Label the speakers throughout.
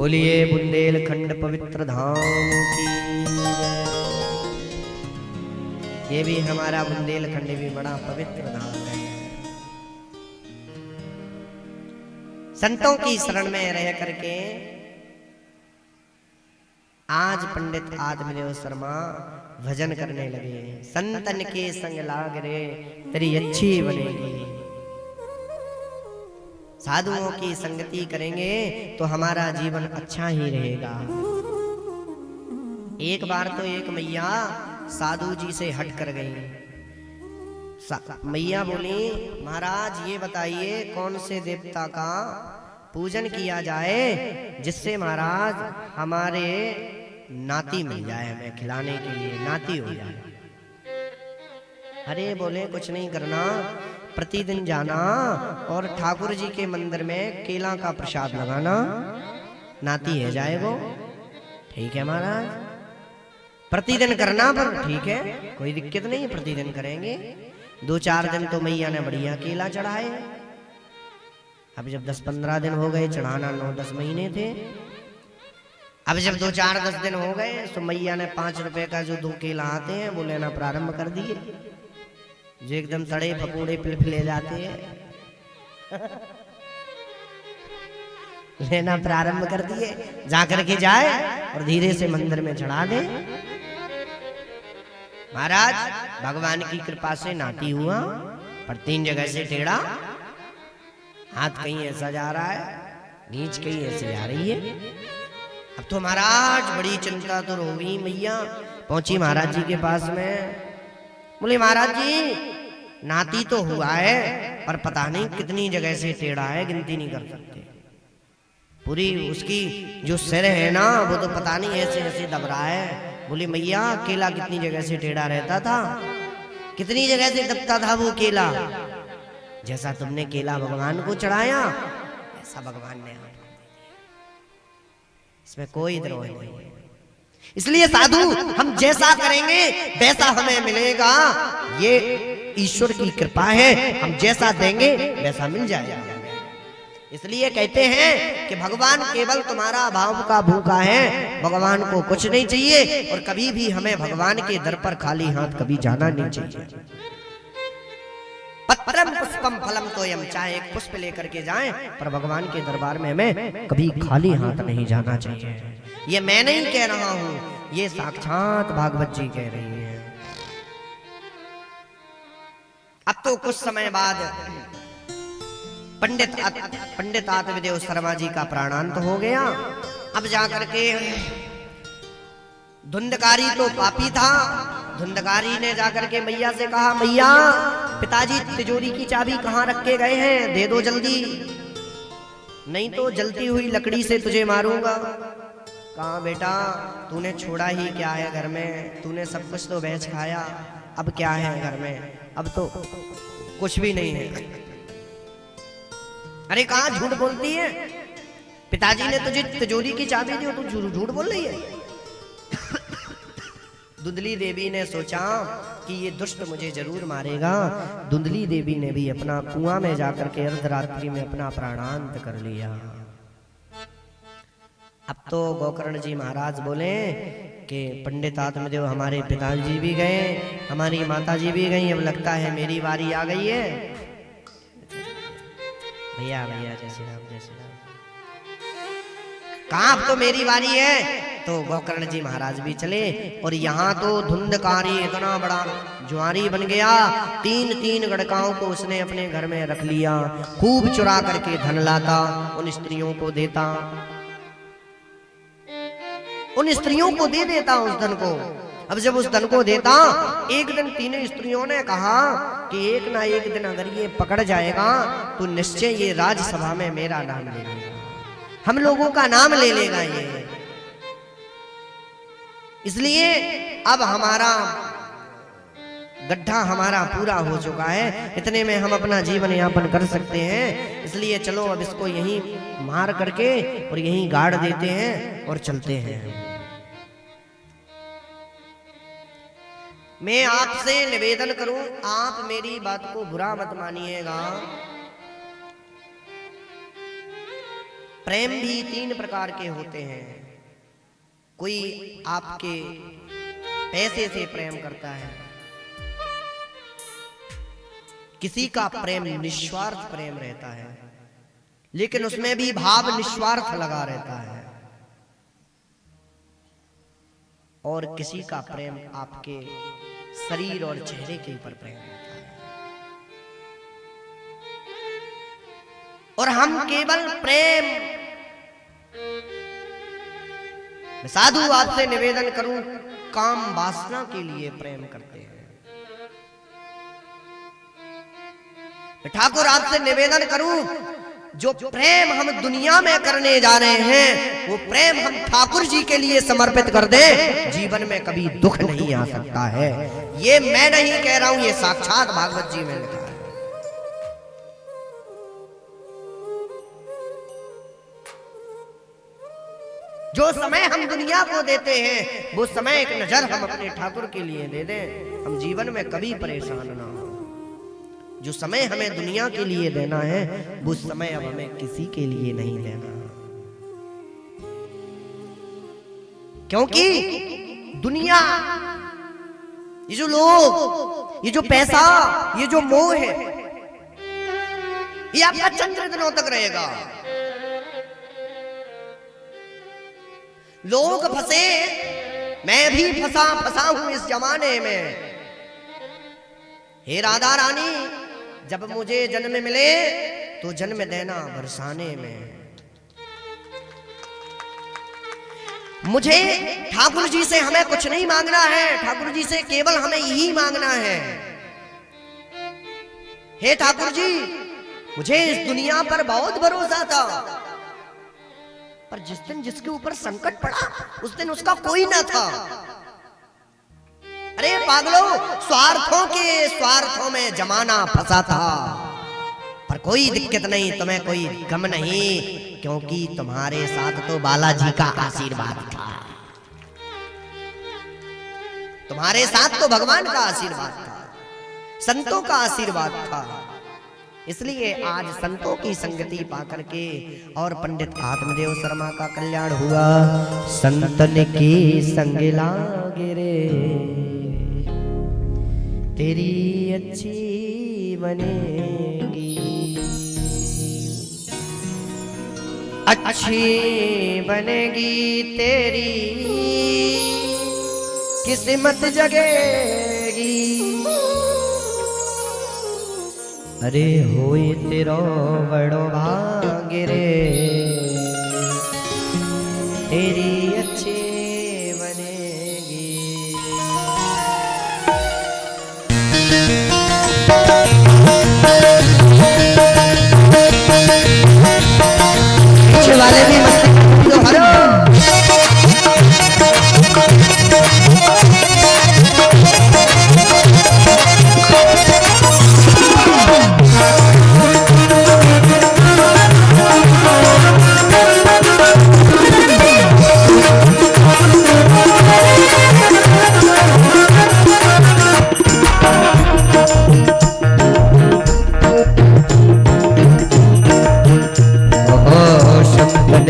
Speaker 1: बोलिए बुंदेलखंड पवित्र धाम की जय। ये भी हमारा बुंदेलखंड भी बड़ा पवित्र धाम है। संतों की शरण में रह करके आज पंडित आत्मदेव शर्मा भजन करने लगे। संतन के संग लाग रे तेरी अच्छी बनेगी। साधुओं की संगति करेंगे तो हमारा जीवन अच्छा ही रहेगा। एक बार तो एक मैया साधु जी से हट कर गई। मैया बोली, महाराज ये बताइए कौन से देवता का पूजन किया जाए जिससे महाराज हमारे नाती मिल जाए, हमें खिलाने के लिए नाती हो जाए। अरे बोले कुछ नहीं करना, प्रतिदिन जाना और ठाकुर जी के मंदिर में केला का प्रसाद लगाना, नाती है जाएगो। ठीक है महाराज, प्रतिदिन करना, पर ठीक है कोई दिक्कत नहीं, प्रतिदिन करेंगे। 2-4 दिन तो मैया ने बढ़िया केला चढ़ाए। अब जब 10-15 दिन हो गए, चढ़ाना 9-10 महीने थे। अब जब 2-4-10 दिन हो गए तो मैया ने 5 रुपए का जो 2 केला आते हैं वो लेना प्रारंभ कर दिए, जो एकदम तड़े पकौड़े पिलफिले जाते हैं लेना प्रारंभ कर दिए। जाकर के जाए और धीरे से मंदिर में चढ़ा दे। महाराज भगवान की कृपा से नाती हुआ, पर 3 जगह से टेढ़ा, हाथ कहीं ऐसा जा रहा है, नीच कहीं ऐसे जा रही है। अब तो महाराज बड़ी चिंता तो होगी। मैया पहुंची महाराज जी के पास में, बोले महाराज जी नाती तो हुआ है पर पता नहीं कितनी जगह से टेढ़ा है, गिनती नहीं कर सकते। पूरी उसकी जो सिर है ना वो तो पता नहीं ऐसे ऐसे दब रहा है। बोले मैया केला कितनी जगह से टेढ़ा रहता था, कितनी जगह से दबता था वो केला। जैसा तुमने केला भगवान को चढ़ाया ऐसा भगवान ने आपको, इसमें कोई द्रोह नहीं है। इसलिए साधु हम जैसा करेंगे वैसा हमें मिलेगा, ये ईश्वर की कृपा है। हम जैसा देंगे वैसा मिल जाएगा। इसलिए कहते हैं कि भगवान केवल तुम्हारा भाव का भूखा है, भगवान को कुछ नहीं चाहिए। और कभी भी हमें भगवान के दर पर खाली हाथ कभी जाना नहीं चाहिए। पत्रम पुष्पम फलम तोयम, चाहे एक पुष्प लेकर के जाएं, पर भगवान के दरबार में हमें कभी खाली हाथ नहीं जाना चाहिए। ये मैं नहीं कह रहा हूं, ये साक्षात भागवत जी कह रही है। अब तो कुछ समय बाद पंडित आत्मदेव शर्मा जी का प्राणांत हो गया। अब जाकर के धुंधकारी तो पापी था। धुंधकारी ने जाकर के मैया से कहा, मैया पिताजी तिजोरी की चाबी कहाँ रख के गए हैं, दे दो जल्दी, नहीं तो जलती हुई लकड़ी से तुझे मारूंगा। कहा बेटा तूने छोड़ा ही क्या है घर में, तूने सब कुछ तो बेच खाया, अब क्या है घर में, अब तो कुछ भी नहीं है। अरे कहाँ झूठ बोलती है, पिताजी ने तुझे तिजोरी की चाबी दी, तू झूठ बोल रही है। धुंधली देवी ने सोचा कि ये दुष्ट मुझे जरूर मारेगा। धुंधली देवी ने भी अपना कुआं में जाकर के अर्धरात्रि में अपना प्राणांत कर लिया। अब तो गोकर्ण जी महाराज बोले कि पंडित आत्मदेव हमारे पिताजी भी गए, हमारी माता जी भी गई, अब लगता है मेरी बारी आ गई है। भैया भैया जय श्री राम, जय श्री राम। कहाँ अब तो मेरी बारी है। तो गोकर्ण जी महाराज भी चले और यहाँ तो धुंधकारी इतना बड़ा जुआरी बन गया। 3-3 गड़काओं को उसने अपने घर में रख लिया। खूब चुरा करके धन लाता, उन स्त्रियों को देता, उन स्त्रियों को दे देता उस धन को। अब जब उस धन को देता, एक दिन 3 स्त्रियों ने कहा कि एक ना एक दिन अगर ये पकड़ जाएगा तो निश्चय ये राज्यसभा में मेरा नाम ले लेगा, हम लोगों का नाम ले लेगा ये। इसलिए अब हमारा गड्ढा हमारा पूरा हो चुका है, इतने में हम अपना जीवन यापन कर सकते हैं। इसलिए चलो अब इसको यहीं मार करके और यहीं गाड़ देते हैं और चलते हैं। मैं आपसे निवेदन करूं, आप मेरी बात को बुरा मत मानिएगा। प्रेम भी तीन प्रकार के होते हैं। कोई आपके पैसे से प्रेम करता है, किसी का प्रेम निस्वार्थ प्रेम रहता है, लेकिन उसमें भी भाव निस्वार्थ लगा रहता है, और किसी का प्रेम आपके शरीर और चेहरे के ऊपर प्रेम रहता है। और हम केवल प्रेम, साधु आपसे निवेदन करूं, काम वासना के लिए प्रेम करते हैं। ठाकुर आपसे निवेदन करूं, जो प्रेम हम दुनिया में करने जा रहे हैं वो प्रेम हम ठाकुर जी के लिए समर्पित कर दें, जीवन में कभी दुख नहीं आ सकता है। ये मैं नहीं कह रहा हूं, ये साक्षात भागवत जी में लिखा है। जो समय हम दुनिया को देते हैं वो समय एक नजर हम अपने ठाकुर के लिए दे दें, हम जीवन में कभी परेशान ना हो। जो समय हमें दुनिया के लिए देना है वो समय अब हमें किसी के लिए नहीं देना, क्योंकि दुनिया, ये जो लोग, ये जो पैसा, ये जो मोह है, ये आपका चंद्र दिनों तक रहेगा। लोग फंसे, मैं भी फंसा हूं इस जमाने में। हे राधा रानी, जब मुझे जन्म मिले तो जन्म देना बरसाने में। मुझे ठाकुर जी से हमें कुछ नहीं मांगना है, ठाकुर जी से केवल हमें यही मांगना है, हे ठाकुर जी मुझे इस दुनिया पर बहुत भरोसा था, पर जिस दिन जिसके ऊपर संकट पड़ा उस दिन उसका कोई ना था। अरे पागलों, स्वार्थों में जमाना फंसा था, पर कोई दिक्कत नहीं, तुम्हें कोई गम नहीं, क्योंकि तुम्हारे साथ तो बालाजी का आशीर्वाद था, तुम्हारे साथ तो भगवान का आशीर्वाद था, संतों का आशीर्वाद था। इसलिए आज संतों की संगति पाकर के और पंडित आत्मदेव शर्मा का कल्याण हुआ। संतन की संग लागे रे, तेरी अच्छी बनेगी, अच्छी बनेगी तेरी किस्मत जगेगी। अरे होए तेरो बड़ो भाग रे, तेरी अच्छी बनेगी। पीछे वाले भी मस्ती तो हरो।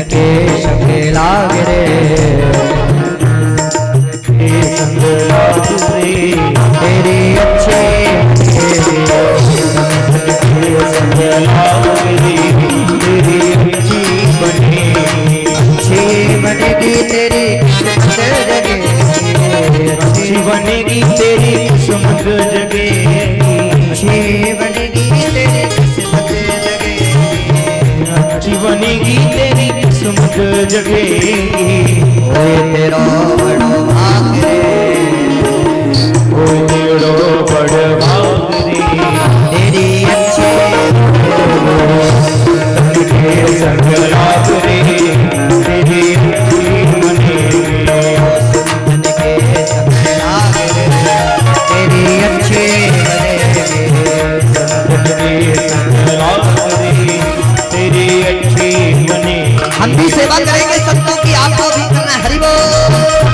Speaker 1: के संग लाग रे, संग लाग रे, तेरी अच्छी संग लाग रे, तेरी अच्छी बनेगी, अच्छी बनेगी तेरी किस्मत जगेगी, अच्छी बनेगी तेरी किस्मत जगेगी, अच्छी बनेगी तेरी किस्मत जगेगी, अच्छी बनेगी तेरी किस्मत जगेगी। ओए तेरा बड़ो भाग रे, ओए तेरो बड़ भाग रे, तेरी अच्छी संग लाग रे, तेरी अच्छी बनेगी, संग के संग लाग रे, तेरी अच्छी बनेगी, संग के संग लाग रे, तेरी अच्छी बनेगी। हम भी सेवा करेंगे संतों की, आपको भी करना। हरि बोल।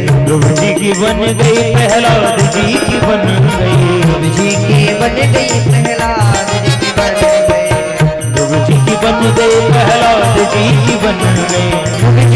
Speaker 2: ध्रुव जी की बन गई प्रहलाद जी की बन गई,
Speaker 1: ध्रुव जी की बन गई प्रहलाद जी की बन गई,
Speaker 2: ध्रुव जी की बन गई प्रहलाद जी की बन गई।